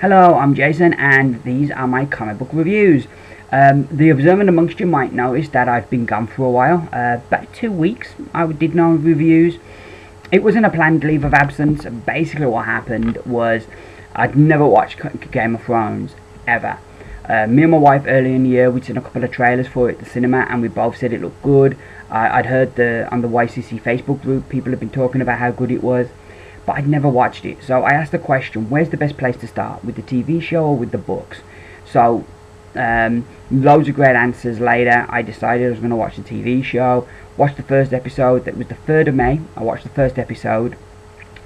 Hello, I'm Jason, and these are my comic book reviews. The observant amongst you might notice that I've been gone for a while. About 2 weeks I did no reviews. It wasn't a planned leave of absence. Basically what happened was I'd never watched Game of Thrones, ever. Me and my wife early in the year, we'd seen a couple of trailers for it at the cinema, and we both said it looked good. I'd heard on the YCC Facebook group, people had been talking about how good it was, but I'd never watched it. So I asked the question, where's the best place to start, with the TV show or with the books? So loads of great answers later, I decided I was going to watch the TV show. Watched the first episode. That was the 3rd of May. I watched the first episode,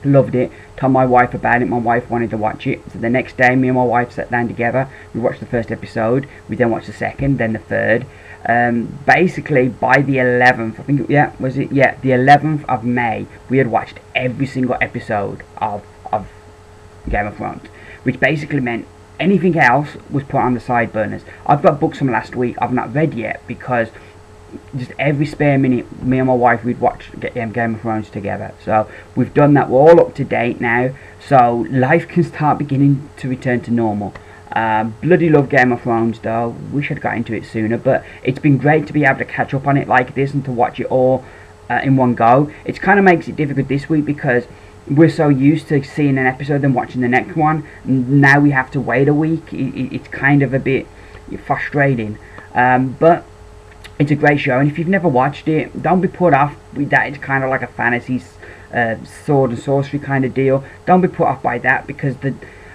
loved it, told my wife about it. My wife wanted to watch it, so the next day me and my wife sat down together. We watched the first episode, we then watched the second, then the third. Basically by the 11th, I think, the 11th of May, we had watched every single episode of Game of Thrones, which basically meant anything else was put on the side burners. I've got books from last week I've not read yet, because just every spare minute, me and my wife, we'd watch Game of Thrones together. So we've done that, we're all up to date now, so life can start beginning to return to normal. Bloody love Game of Thrones though, wish I'd got into it sooner, but it's been great to be able to catch up on it like this and to watch it all in one go. It kind of makes it difficult this week because we're so used to seeing an episode and watching the next one. Now we have to wait a week. It's kind of a bit frustrating, but it's a great show, and if you've never watched it, don't be put off with that. It's kind of like a fantasy sword and sorcery kind of deal. Don't be put off by that, because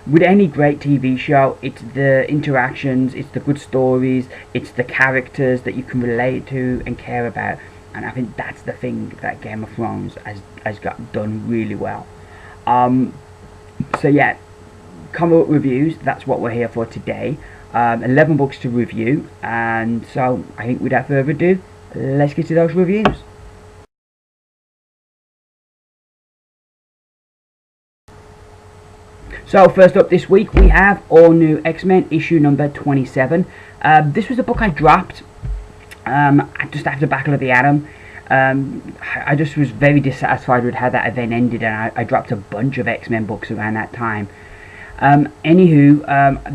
with any great TV show, it's the interactions, it's the good stories, it's the characters that you can relate to and care about, and I think that's the thing that Game of Thrones has got done really well. So yeah, comic book reviews, that's what we're here for today. 11 books to review, and so I think without further ado, let's get to those reviews. So first up this week we have All New X-Men issue number 27. This was a book I dropped just after Battle of the Atom. I just was very dissatisfied with how that event ended, and I dropped a bunch of X-Men books around that time.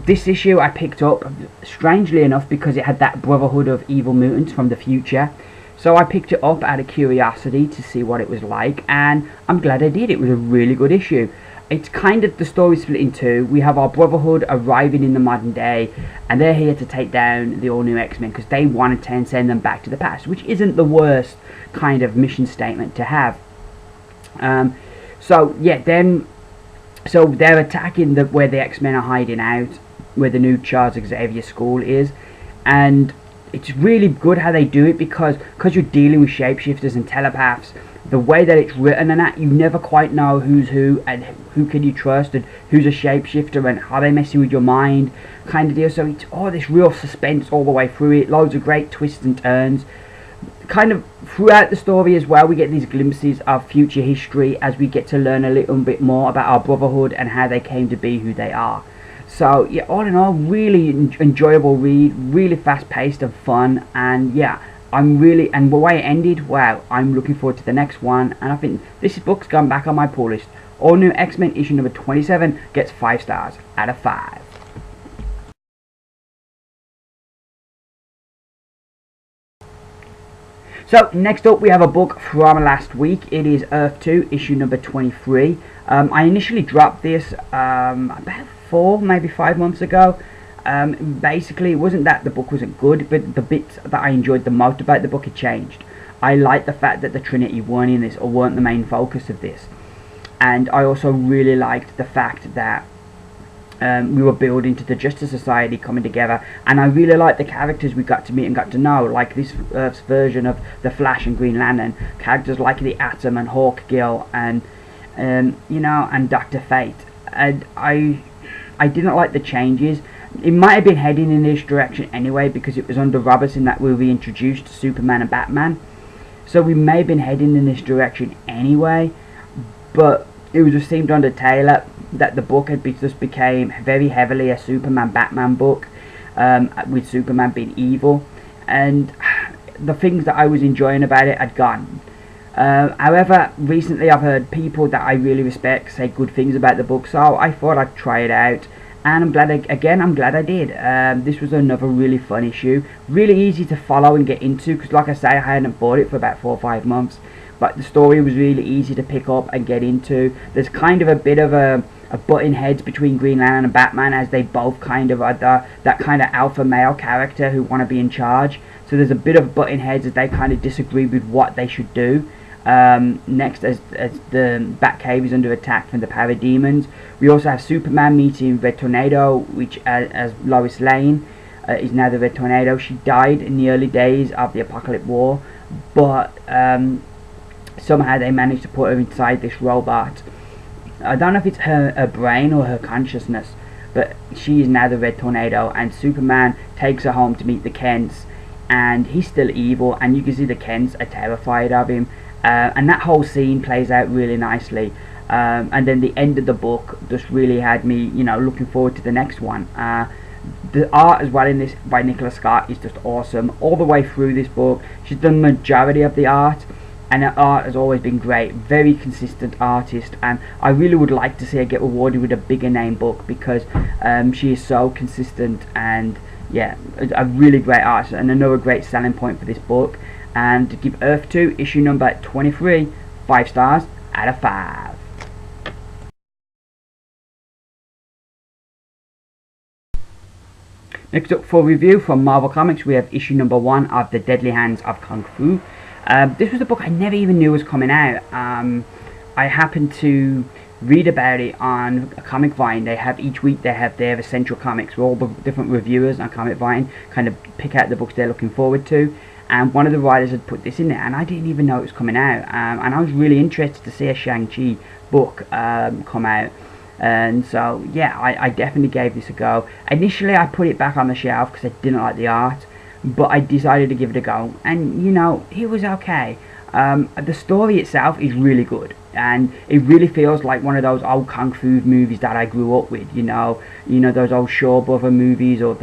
This issue I picked up, strangely enough, because it had that Brotherhood of Evil Mutants from the future. So I picked it up out of curiosity to see what it was like, and I'm glad I did. It was a really good issue. It's kind of, the story split in two. We have our Brotherhood arriving in the modern day, and they're here to take down the all-new X-Men because they want to send them back to the past, which isn't the worst kind of mission statement to have. So they're attacking where the X-Men are hiding out, where the new Charles Xavier School is, and it's really good how they do it, because you're dealing with shapeshifters and telepaths. The way that it's written and that, you never quite know who's who and who can you trust and who's a shapeshifter and how they messing with your mind kind of deal. So it's all this real suspense all the way through it, loads of great twists and turns. Kind of throughout the story as well, we get these glimpses of future history as we get to learn a little bit more about our Brotherhood and how they came to be who they are. So yeah, all in all, really enjoyable read, really fast paced and fun, and yeah, and the way it ended, wow, I'm looking forward to the next one, and I think this book's gone back on my pull list. All New X-Men issue number 27 gets 5 stars out of 5. So next up we have a book from last week. It is Earth 2 issue number 23. I initially dropped this about 4, maybe 5 months ago. Basically, it wasn't that the book wasn't good, but the bits that I enjoyed the most about the book had changed. I liked the fact that the Trinity weren't in this, or weren't the main focus of this, and I also really liked the fact that we were building to the Justice Society coming together, and I really liked the characters we got to meet and got to know, like this Earth's version of the Flash and Green Lantern, characters like the Atom and Hawkgirl and and Dr. Fate. And I didn't like the changes. It might have been heading in this direction anyway, because it was under Robertson that we reintroduced Superman and Batman, so we may have been heading in this direction anyway, but it was just seemed under Taylor that the book just became very heavily a Superman-Batman book, with Superman being evil, and the things that I was enjoying about it had gone. However, recently I've heard people that I really respect say good things about the book, so I thought I'd try it out, and I'm glad I'm glad I did. This was another really fun issue, really easy to follow and get into, because like I say, I hadn't bought it for about 4 or 5 months, but the story was really easy to pick up and get into. There's kind of a bit of a butting heads between Green Lantern and Batman, as they both kind of are that kind of alpha male character who want to be in charge. So there's a bit of butting heads as they kind of disagree with what they should do. Next, as the Batcave is under attack from the parademons, we also have Superman meeting Red Tornado, which as Lois Lane is now the Red Tornado. She died in the early days of the Apocalypse War, but somehow they managed to put her inside this robot. I don't know if it's her brain or her consciousness, but she is now the Red Tornado, and Superman takes her home to meet the Kents, and he's still evil, and you can see the Kents are terrified of him, and that whole scene plays out really nicely. And then the end of the book just really had me, looking forward to the next one. The art as well in this by Nicola Scott is just awesome all the way through this book. She's done the majority of the art, and her art has always been great. Very consistent artist, and I really would like to see her get rewarded with a bigger name book, because she is so consistent, and yeah, a really great artist, and another great selling point for this book. And to give Earth 2 issue number 23 5 stars out of 5. Next up for review from Marvel Comics, we have issue number 1 of The Deadly Hands of Kung Fu. This was a book I never even knew was coming out. I happened to read about it on Comic Vine. They have each week they have their essential comics, where all the different reviewers on Comic Vine kind of pick out the books they're looking forward to. And one of the writers had put this in there, and I didn't even know it was coming out. And I was really interested to see a Shang-Chi book come out. And so yeah, I definitely gave this a go. Initially I put it back on the shelf because I didn't like the art, but I decided to give it a go, and it was okay. The story itself is really good, and it really feels like one of those old kung fu movies that I grew up with. Those old Shaw Brother movies, or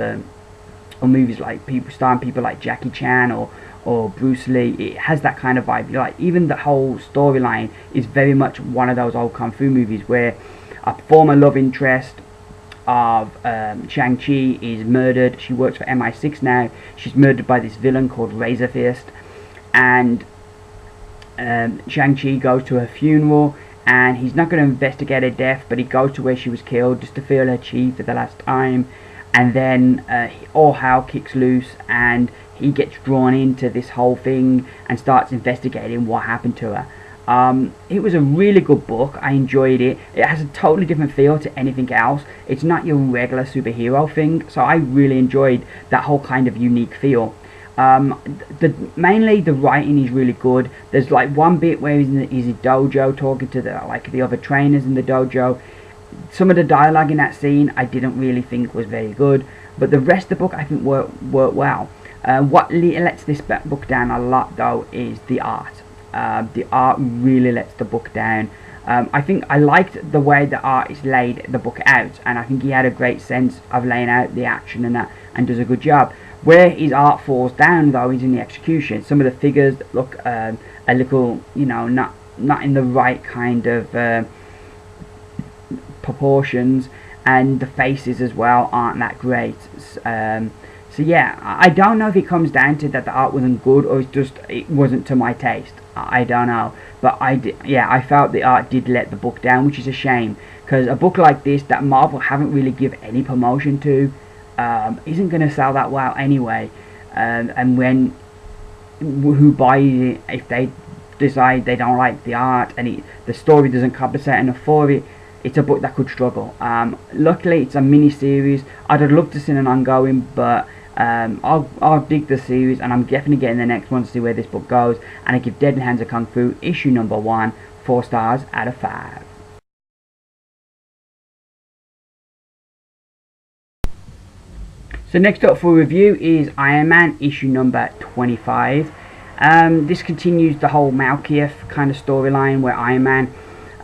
movies like starring people like Jackie Chan or Bruce Lee. It has that kind of vibe. Like, even the whole storyline is very much one of those old kung fu movies where a former love interest of Shang-Chi is murdered. She works for MI6 now. She's murdered by this villain called Razor Fist, and Shang-Chi goes to her funeral, and he's not going to investigate her death, but he goes to where she was killed just to feel her chi for the last time. And then all hell kicks loose, and he gets drawn into this whole thing and starts investigating what happened to her. It was a really good book. I enjoyed it. It has a totally different feel to anything else. It's not your regular superhero thing, so I really enjoyed that whole kind of unique feel. Mainly the writing is really good. There's like one bit where he's in a dojo talking to the other trainers in the dojo. Some of the dialogue in that scene I didn't really think was very good, but the rest of the book I think worked well. What lets this book down a lot though is the art. The art really lets the book down. I think I liked the way the artist laid the book out, and I think he had a great sense of laying out the action and that, and does a good job. Where his art falls down though is in the execution. Some of the figures look a little, not in the right kind of proportions, and the faces as well aren't that great. So yeah, I don't know if it comes down to that the art wasn't good, or it wasn't to my taste. I don't know, but I felt the art did let the book down, which is a shame, because a book like this that Marvel haven't really give any promotion to isn't going to sell that well anyway. And when who buys it, if they decide they don't like the art and the story doesn't compensate enough for it, it's a book that could struggle. Luckily it's a mini series. I'd have loved to see an ongoing, but I'll dig the series, and I'm definitely getting the next one to see where this book goes. And I give Deadly Hands of Kung Fu issue number 1 4 stars out of 5. So next up for review is Iron Man issue number 25. This continues the whole Malekith kind of storyline, where Iron Man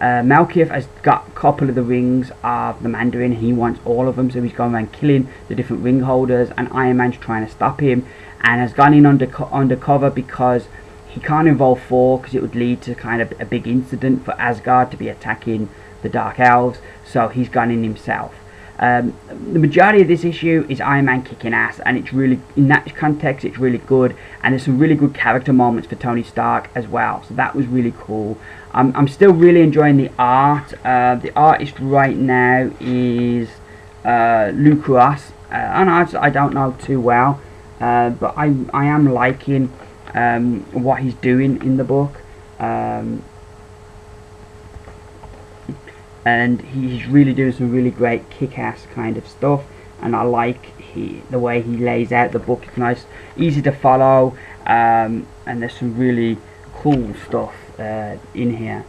Malekith has got a couple of the rings of the Mandarin. He wants all of them, so he's going around killing the different ring holders, and Iron Man's trying to stop him, and has gone in undercover because he can't involve Thor, because it would lead to kind of a big incident for Asgard to be attacking the Dark Elves, so he's gone in himself. The majority of this issue is Iron Man kicking ass, and it's really, in that context, it's really good, and there's some really good character moments for Tony Stark as well, so that was really cool. I'm still really enjoying the art. The artist right now is Luke Ross. I don't know too well, but I am liking what he's doing in the book. And he's really doing some really great kick-ass kind of stuff, and I like the way he lays out the book. It's nice, easy to follow, and there's some really cool stuff in here.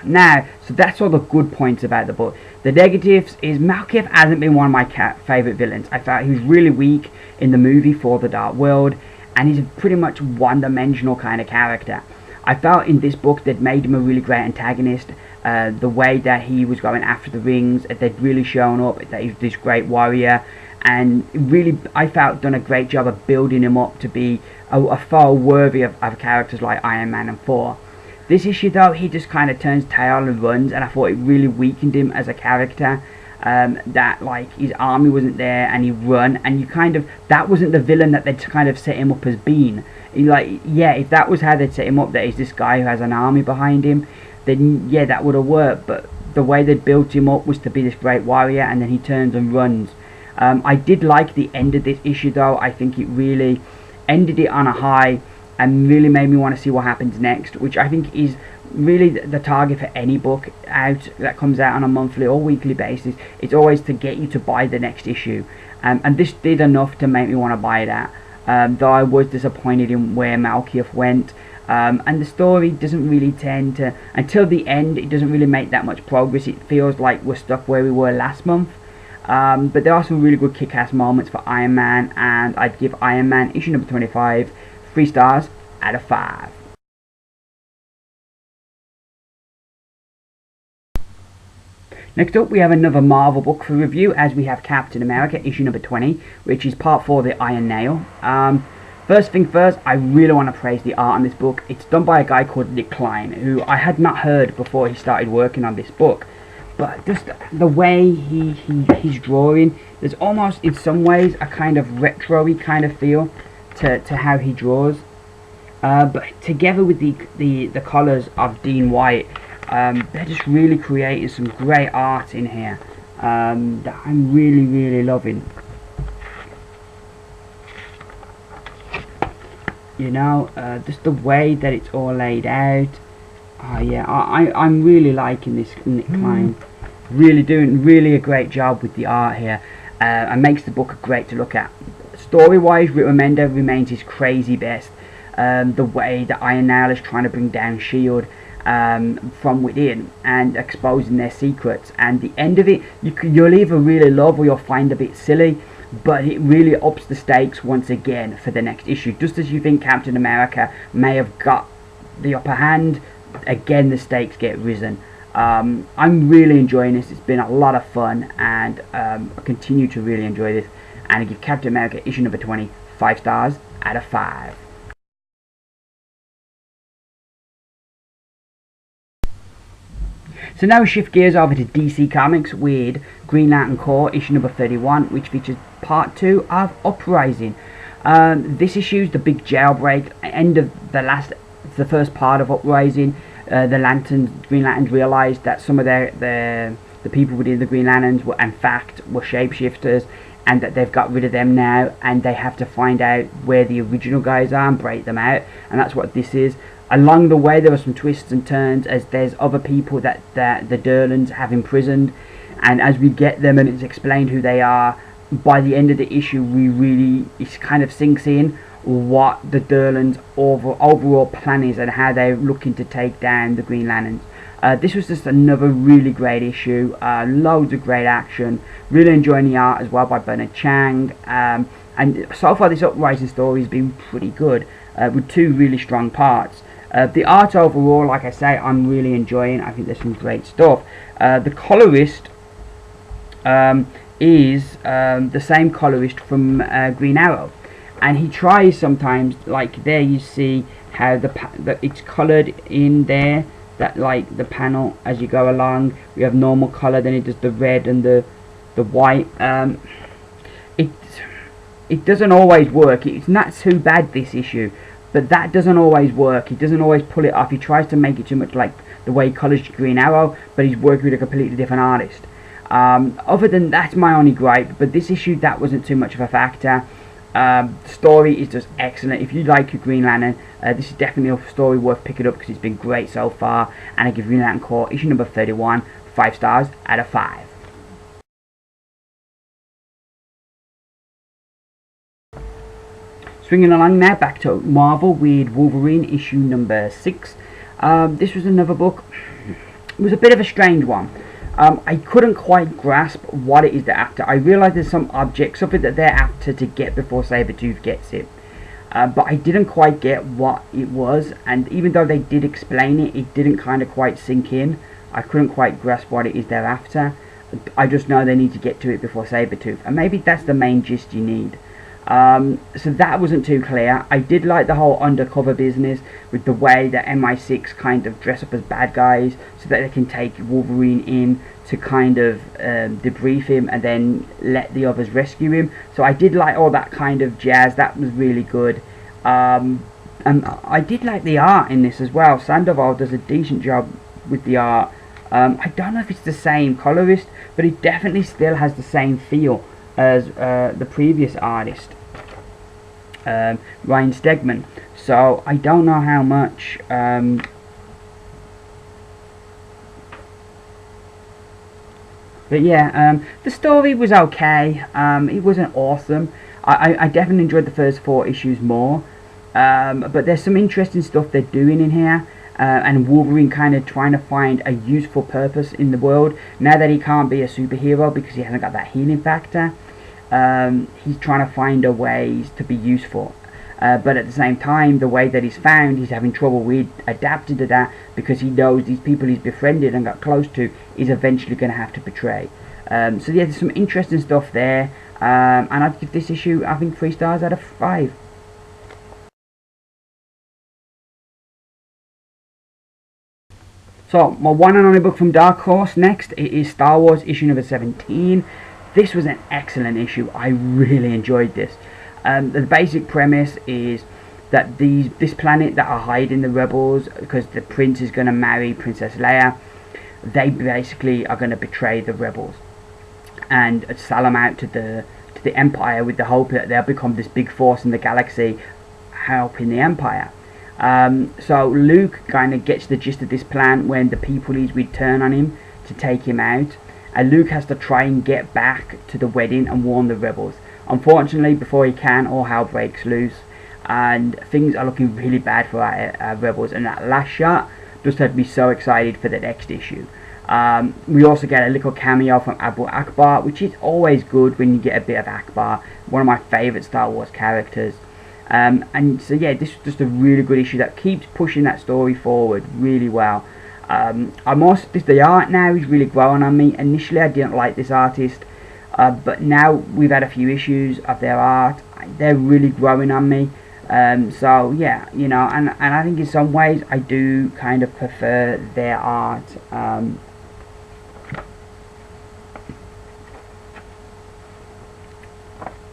Now, so that's all the good points about the book. The negatives is Malekith hasn't been one of my favourite villains. I thought he was really weak in the movie For the Dark World, and he's a pretty much one-dimensional kind of character. I felt in this book they'd made him a really great antagonist. The way that he was going after the rings, they'd really shown up that he's this great warrior, and really I felt done a great job of building him up to be a foe worthy of characters like Iron Man and Thor. This issue though, he just kind of turns tail and runs, and I thought it really weakened him as a character. That like his army wasn't there and he run, and you kind of, that wasn't the villain that they'd kind of set him up as being. Like, yeah, if that was how they'd set him up, that he's this guy who has an army behind him, then yeah, that would have worked. But the way they built him up was to be this great warrior, and then he turns and runs. I did like the end of this issue though. I think it really ended it on a high and really made me want to see what happens next, which I think is really the target for any book out that comes out on a monthly or weekly basis. It's always to get you to buy the next issue, and this did enough to make me want to buy that. Though I was disappointed in where Malekith went, and the story doesn't really tend to, until the end, it doesn't really make that much progress. It feels like we're stuck where we were last month. But there are some really good kick-ass moments for Iron Man, and I'd give Iron Man issue number 25 3 stars out of 5. Next up, we have another Marvel book for review, as we have Captain America issue number 20, which is part 4 of the Iron Nail. First thing first, I really want to praise the art on this book. It's done by a guy called Nick Klein, who I had not heard before he started working on this book. But just the way he's drawing, there's almost in some ways a kind of retro-y kind of feel to how he draws. But together with the colours of Dean White, they're just really creating some great art in here that I'm really loving. You know, just the way that it's all laid out. Oh yeah, I'm really liking this Nick Klein. Really doing a great job with the art here, and makes the book great to look at. Story-wise, Rick Remender remains his crazy best. The way that Iron Nail is trying to bring down S.H.I.E.L.D. From within and exposing their secrets, and the end of it, you'll either really love or you'll find a bit silly, but it really ups the stakes once again for the next issue. Just as you think Captain America may have got the upper hand, again the stakes get risen. I'm really enjoying this. It's been a lot of fun, and I continue to really enjoy this, and I give Captain America issue number 20 5 stars out of 5. So now we shift gears over to DC Comics with Green Lantern Corps issue number 31, which features part 2 of Uprising. This issue is the big jailbreak, end of the first part of Uprising. The Green Lanterns realised that some of the people within the Green Lanterns were shapeshifters, and that they've got rid of them now, and they have to find out where the original guys are and break them out, and that's what this is. Along the way there were some twists and turns, as there's other people that the Durlans have imprisoned, and as we get them and it's explained who they are, by the end of the issue it kind of sinks in what the Durlans' overall plan is and how they're looking to take down the Green Lanterns. This was just another really great issue, loads of great action, really enjoying the art as well by Bernard Chang, and so far this Uprising story has been pretty good, with 2 really strong parts. The art overall, like I say, I'm really enjoying. I think there's some great stuff. The colorist is the same colorist from Green Arrow, and he tries sometimes, like there you see how it's colored in there, that like the panel as you go along. We have normal color, then it does the red and the white. It doesn't always work. It's not too bad, this issue, but that doesn't always work. He doesn't always pull it off. He tries to make it too much like the way he colours Green Arrow, but he's working with a completely different artist. Other than that's my only gripe, but this issue, that wasn't too much of a factor. The story is just excellent. If you like your Green Lantern, this is definitely a story worth picking up because it's been great so far, and I give Green Lantern Corps issue number 31 5 stars out of 5. Swinging along now, back to Marvel with Wolverine issue number 6. This was another book. It was a bit of a strange one. I couldn't quite grasp what it is they're after. I realised there's some object, something that they're after to get before Sabretooth gets it. But I didn't quite get what it was, and even though they did explain it, it didn't kind of quite sink in. I couldn't quite grasp what it is they're after. I just know they need to get to it before Sabretooth, and maybe that's the main gist you need. So that wasn't too clear. I did like the whole undercover business with the way that MI6 kind of dress up as bad guys so that they can take Wolverine in to kind of debrief him and then let the others rescue him. So I did like all that kind of jazz. That was really good. And I did like the art in this as well. Sandoval does a decent job with the art. I don't know if it's the same colorist, but it definitely still has the same feel as the previous artist, Ryan Stegman. So I don't know how much but yeah, the story was okay. It wasn't awesome. I definitely enjoyed the first 4 issues more, but there's some interesting stuff they're doing in here, and Wolverine kind of trying to find a useful purpose in the world now that he can't be a superhero because he hasn't got that healing factor. He's trying to find a ways to be useful, but at the same time, the way that he's found, he's having trouble with adapting to that because he knows these people he's befriended and got close to is eventually going to have to betray. So yeah, there's some interesting stuff there, and I'd give this issue, I think, 3 stars out of 5. So my one and only book from Dark Horse next, it is Star Wars issue number 17. This was an excellent issue. I really enjoyed this. The basic premise is that this planet that are hiding the rebels because the prince is going to marry Princess Leia, they basically are going to betray the rebels and sell them out to the Empire with the hope that they'll become this big force in the galaxy helping the Empire. So Luke kind of gets the gist of this plan when the people he's with turn on him to take him out. And Luke has to try and get back to the wedding and warn the rebels. Unfortunately, before he can, all hell breaks loose, and things are looking really bad for our rebels. And that last shot just had me so excited for the next issue. We also get a little cameo from Abu Akbar, which is always good when you get a bit of Akbar, one of my favourite Star Wars characters. And so yeah, this is just a really good issue that keeps pushing that story forward really well. The art now is really growing on me. Initially I didn't like this artist, but now we've had a few issues of their art. They're really growing on me. So yeah, you know, and I think in some ways I do kind of prefer their art.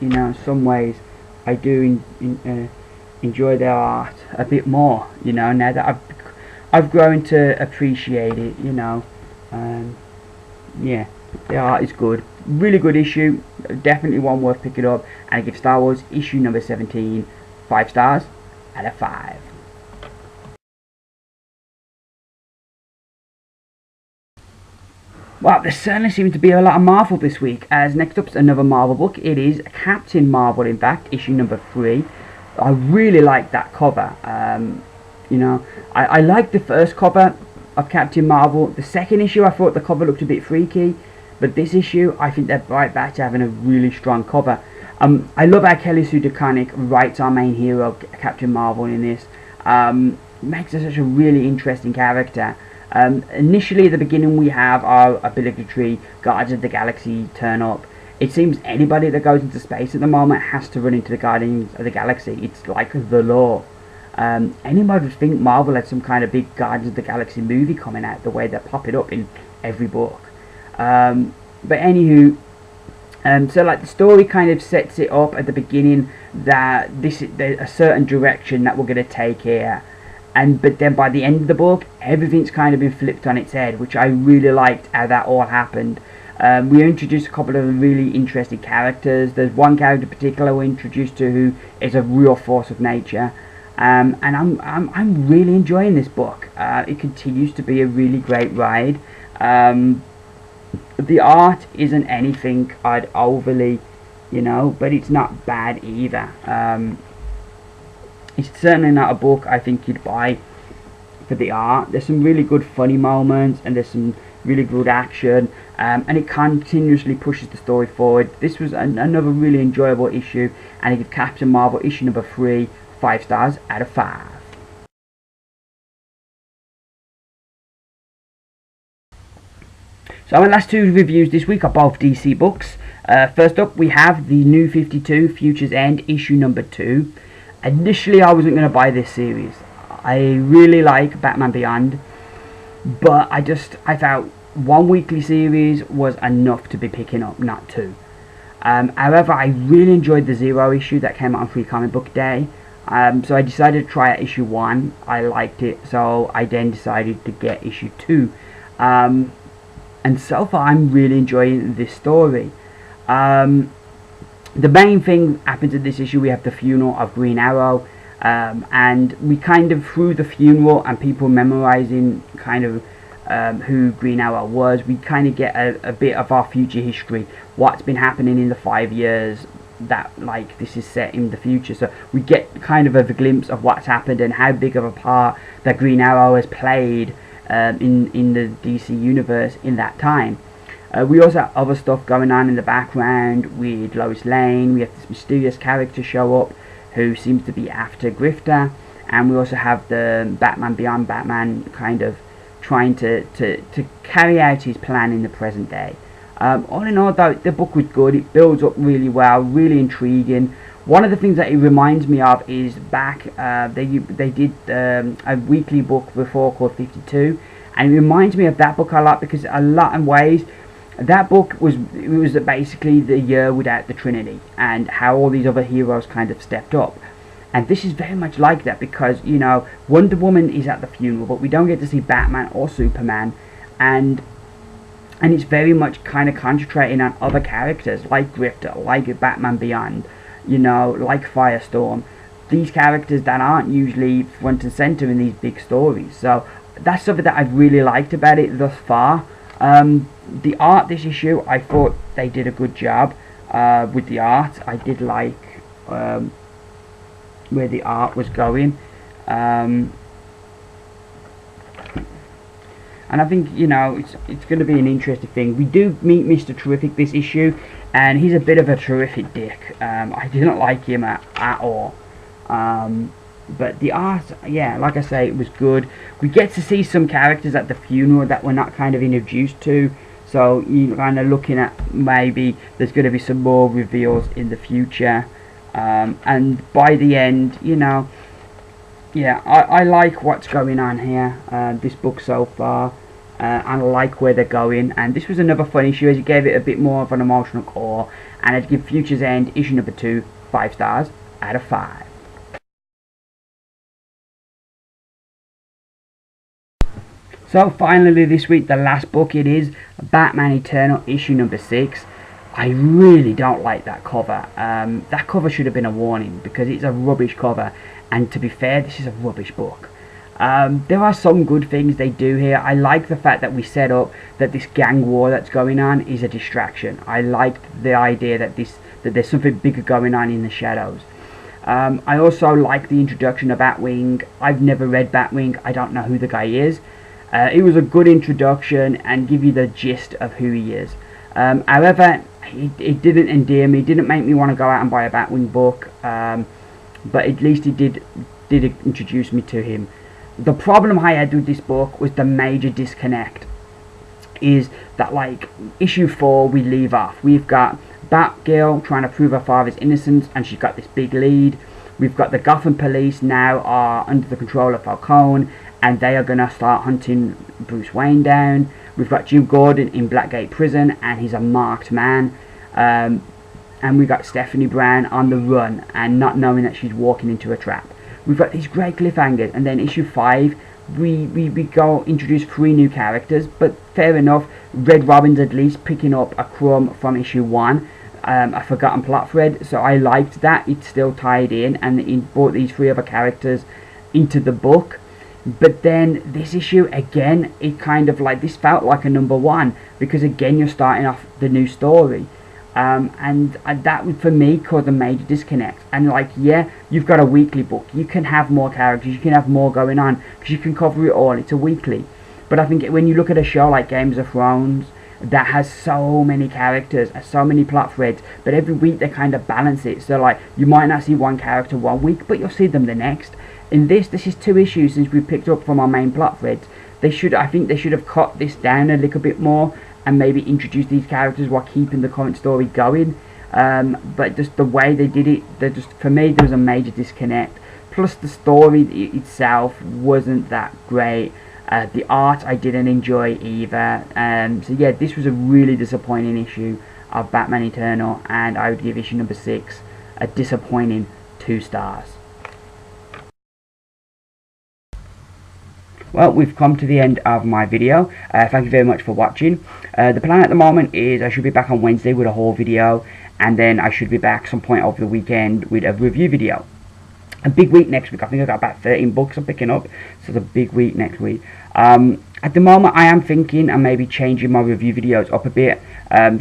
You know, in some ways I do enjoy their art a bit more, you know, now that I've grown to appreciate it, you know. Yeah, the art is good. Really good issue, definitely one worth picking up, and I give Star Wars issue number 17 5 stars out of 5. Well, there certainly seems to be a lot of Marvel this week, as next up's another Marvel book. It is Captain Marvel, in fact, issue number 3. I really like that cover. You know, I liked the first cover of Captain Marvel. The second issue, I thought the cover looked a bit freaky, but this issue, I think they're right back to having a really strong cover. I love how Kelly Sue DeConnick writes our main hero, Captain Marvel, in this. Makes her such a really interesting character. Initially at the beginning we have our obligatory Guardians of the Galaxy turn up. It seems anybody that goes into space at the moment has to run into the Guardians of the Galaxy. It's like the law. Anybody would think Marvel had some kind of big Guardians of the Galaxy movie coming out, the way they're popping up in every book. But anywho, so like the story kind of sets it up at the beginning that there's a certain direction that we're going to take here, but then by the end of the book, everything's kind of been flipped on its head, which I really liked how that all happened. We introduced a couple of really interesting characters. There's one character in particular we're introduced to who is a real force of nature, and I'm really enjoying this book. It continues to be a really great ride. The art isn't anything I'd overly, but it's not bad either. It's certainly not a book I think you'd buy for the art. There's some really good funny moments, and there's some really good action, and it continuously pushes the story forward. This was another really enjoyable issue, and I give Captain Marvel issue number 3 5 stars out of 5. So our last 2 reviews this week are both DC books. First up, we have the New 52 Future's End issue number 2. Initially, I wasn't going to buy this series. I really like Batman Beyond, but I felt 1 weekly series was enough to be picking up, not 2. However, I really enjoyed the Zero issue that came out on Free Comic Book Day. So I decided to try out issue 1. I liked it, so I then decided to get issue 2. And so far, I'm really enjoying this story. The main thing happens in this issue. We have the funeral of Green Arrow, and we kind of, through the funeral and people memorizing kind of who Green Arrow was, we kind of get a bit of our future history, what's been happening in the 5 years that like this is set in the future. So we get kind of a glimpse of what's happened and how big of a part that Green Arrow has played in the DC universe in that time. We also have other stuff going on in the background with Lois Lane. We have this mysterious character show up who seems to be after Grifter, and we also have the Batman Beyond Batman kind of trying to carry out his plan in the present day. All in all, though, the book was good. It builds up really well, really intriguing. One of the things that it reminds me of is back they did a weekly book before called 52, and it reminds me of that book a lot, because a lot in ways that book was basically the year without the Trinity and how all these other heroes kind of stepped up. And this is very much like that, because Wonder Woman is at the funeral, but we don't get to see Batman or Superman, and it's very much kind of concentrating on other characters like Grifter, like Batman Beyond, like Firestorm, these characters that aren't usually front and center in these big stories. So that's something that I've really liked about it thus far. The art this issue, I thought they did a good job with the art. I did like where the art was going, and I think it's going to be an interesting thing. We do meet Mr. Terrific this issue, and he's a bit of a terrific dick. I didn't like him at all. But the art, yeah, like I say, it was good. We get to see some characters at the funeral that we're not kind of introduced to, so you're kind of looking at maybe there's going to be some more reveals in the future. And by the end, yeah, I like what's going on here, this book so far, and I like where they're going. And this was another fun issue, as it gave it a bit more of an emotional core, and I'd give Future's End issue number 2 5 stars out of 5. So finally this week, the last book, it is Batman Eternal issue number 6. I really don't like that cover. That cover should have been a warning, because it's a rubbish cover, and to be fair, this is a rubbish book. There are some good things they do here. I like the fact that we set up that this gang war that's going on is a distraction. I liked the idea that there's something bigger going on in the shadows. I also like the introduction of Batwing. I've never read Batwing. I don't know who the guy is. It was a good introduction and give you the gist of who he is. However, it didn't endear me. It didn't make me want to go out and buy a Batwing book. But at least it did introduce me to him. The problem I had with this book was the major disconnect. Is that like issue 4 we leave off. We've got Batgirl trying to prove her father's innocence, and she's got this big lead. We've got the Gotham police now are under the control of Falcone, and they are going to start hunting Bruce Wayne down. We've got Jim Gordon in Blackgate Prison, and he's a marked man. And we've got Stephanie Brown on the run and not knowing that she's walking into a trap. We've got these great cliffhangers, and then issue 5, we go introduce 3 new characters, but fair enough, Red Robin's at least picking up a crumb from issue 1, a forgotten plot thread, so I liked that. It still tied in, and it brought these 3 other characters into the book. But then this issue, again, it kind of like, this felt like a number 1, because again you're starting off the new story. And that would, for me, cause a major disconnect. And like, yeah, you've got a weekly book, you can have more characters, you can have more going on, because you can cover it all, it's a weekly. But I think when you look at a show like Games of Thrones, that has so many characters, so many plot threads, but every week they kind of balance it, so like, you might not see one character one week, but you'll see them the next. In this is 2 issues since we picked up from our main plot threads. I think they should have cut this down a little bit more, and maybe introduce these characters while keeping the current story going. But just the way they did it, for me, there was a major disconnect. Plus the story itself wasn't that great. The art I didn't enjoy either. So yeah, this was a really disappointing issue of Batman Eternal, and I would give issue number 6 a disappointing 2 stars. Well, we've come to the end of my video. Thank you very much for watching. The plan at the moment is I should be back on Wednesday with a haul video, and then I should be back some point over the weekend with a review video. A big week next week. I think I've got about 13 books I'm picking up, so it's a big week next week. At the moment I am thinking of maybe changing my review videos up a bit.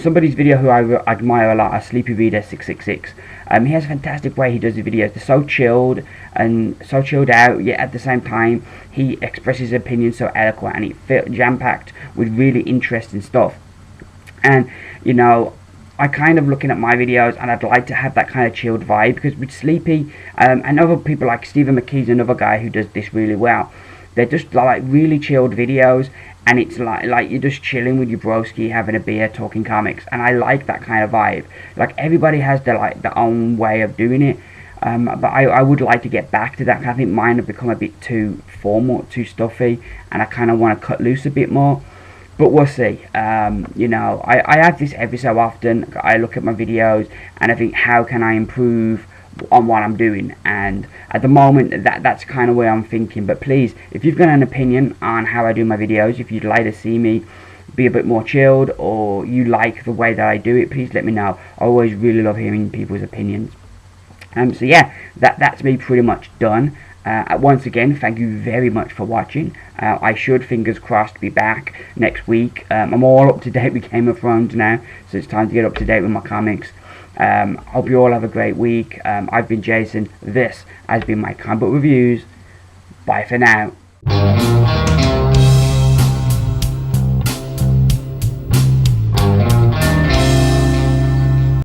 Somebody's video who I admire a lot is Sleepy Reader 666. He has a fantastic way he does his videos. They're so chilled and so chilled out, yet at the same time he expresses his opinions so eloquent, and it jam-packed with really interesting stuff. And you know, I kind of looking at my videos, and I'd like to have that kind of chilled vibe, because with Sleepy and other people like Stephen McKee's another guy who does this really well. They're just like really chilled videos, and it's like you're just chilling with your broski, having a beer, talking comics, and I like that kind of vibe. Like, everybody has their own way of doing it, but I would like to get back to that. I think mine have become a bit too formal, too stuffy, and I kind of want to cut loose a bit more. But we'll see. You know, I have this every so often. I look at my videos and I think, how can I improve on what I'm doing? And at the moment, that's kind of where I'm thinking. But please, if you've got an opinion on how I do my videos, if you'd like to see me be a bit more chilled, or you like the way that I do it, please let me know. I always really love hearing people's opinions. So yeah, that's me pretty much done. Once again, thank you very much for watching. I should, fingers crossed, be back next week. I'm all up to date with Game of Thrones now, so it's time to get up to date with my comics. Hope you all have a great week. I've been Jason. This has been my comic book reviews. Bye for now.